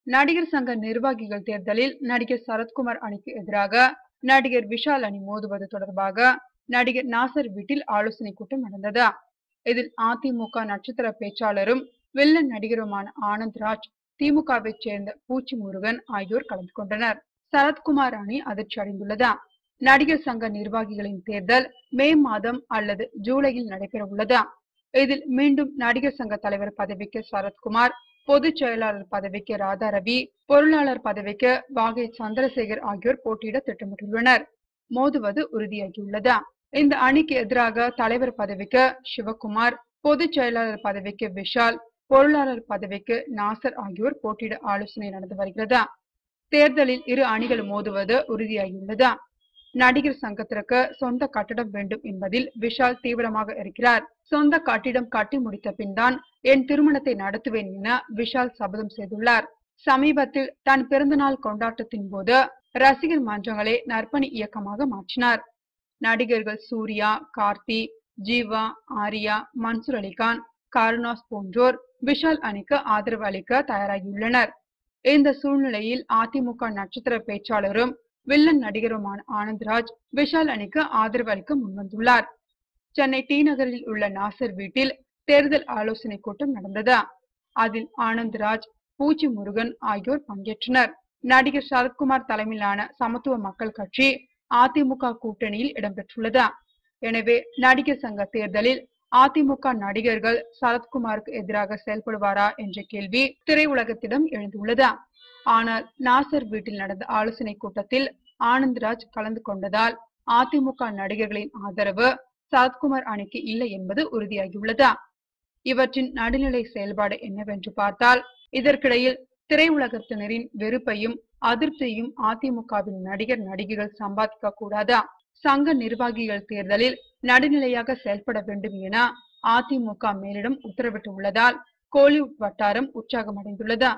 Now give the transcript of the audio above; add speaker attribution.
Speaker 1: நடிகர் சங்க நிர்வாகிகள் தேர்தலில் நடிகர் சரத்குமார் அணிக்கு எதிராக நடிகர் விஷால் அணி மோதுவது தொடர்பாக நடிகர் நாசர் வீட்டில் ஆலோசனை கூட்டம் நடந்தது. இதில் அதிமுக நட்சத்திர பேச்சாளரும் வில்லன் நடிகருமான ஆனந்த்ராஜ், திமுகவை சேர்ந்த பூச்சி முருகன் ஆகியோர் கலந்து கொண்டனர். சரத்குமார் அணி அதிர்ச்சி அடைந்துள்ளது. நடிகர் சங்க நிர்வாகிகளின் தேர்தல் மே மாதம் அல்லது ஜூலையில் நடைபெற உள்ளது. இதில் மீண்டும் நடிகர் சங்க தலைவர் பதவிக்கு சரத்குமார், பொதுச் செயலாளர் பதவிக்கு ராதாரவி, பொருளாளர் பதவிக்கு வாகை சந்திரசேகர் ஆகியோர் போட்டியிட திட்டமிட்டுள்ளனர். மோதுவது உறுதியாகியுள்ளது. இந்த அணிக்கு எதிராக தலைவர் பதவிக்கு சிவகுமார், பொதுச் செயலாளர் பதவிக்கு விஷால், பொருளாளர் பதவிக்கு நாசர் ஆகியோர் போட்டியிட ஆலோசனை நடந்து வருகிறது. தேர்தலில் இரு அணிகள் மோதுவது உறுதியாகியுள்ளது. நடிகர் சங்கத்திற்கு சொந்த கட்டடம் வேண்டும் என்பதில் விஷால் தீவிரமாக இருக்கிறார். சொந்த கட்டிடம் கட்டி முடித்த பின் தான் என் திருமணத்தை நடத்துவேன் என விஷால் சபதம் செய்துள்ளார். சமீபத்தில் தன் பிறந்தநாள் கொண்டாட்டத்தின் போது ரசிகர் மன்றங்களை நற்பணி இயக்கமாக மாற்றினார். நடிகர்கள் சூர்யா, கார்த்தி, ஜீவா, ஆர்யா, மன்சூர் அலிகான், கருணாஸ் போன்றோர் விஷால் அணிக்கு ஆதரவு அளிக்க தயாராகியுள்ளனர். இந்த சூழ்நிலையில் அதிமுக நட்சத்திர பேச்சாளரும் வில்லன் நடிகருமான ஆனந்த்ராஜ் விஷால் அணிக்கு ஆதரவு அளிக்க முன்வந்துள்ளார். சென்னை டி நகரில் உள்ள நாசர் வீட்டில் தேர்தல் ஆலோசனை கூட்டம் நடந்தது. அதில் ஆனந்த்ராஜ், பூச்சி முருகன் ஆகியோர் பங்கேற்றனர். நடிகர் சரத்குமார் தலைமையிலான சமத்துவ மக்கள் கட்சி அதிமுக கூட்டணியில் இடம்பெற்றுள்ளது. எனவே நடிகர் சங்க தேர்தலில் அதிமுக நடிகர்கள் சரத்குமாருக்கு எதிராக செயல்படுவாரா என்ற கேள்வி திரையுலகத்திடம் எழுந்துள்ளது. ஆனால் நாசர் வீட்டில் நடந்த ஆலோசனை கூட்டத்தில் ஆனந்த்ராஜ் கலந்து கொண்டதால் அதிமுக நடிகர்களின் ஆதரவு சரத்குமார் அணிக்கு இல்லை என்பது உறுதியாகியுள்ளது. இவற்றின் நடுநிலை செயல்பாடு என்னவென்று பார்த்தால், இதற்கிடையில் திரையுலகத்தினரின் வெறுப்பையும் அதிருப்தியையும் அதிமுகவின் நடிகர் நடிகைகள் சம்பாதிக்க கூடாது. சங்க நிர்வாகிகள் தேர்தலில் நடுநிலையாக செயல்பட வேண்டும் என அதிமுக மேலிடம் உத்தரவிட்டுள்ளதால் கோலிவுட் வட்டாரம் உற்சாகமடைந்துள்ளது.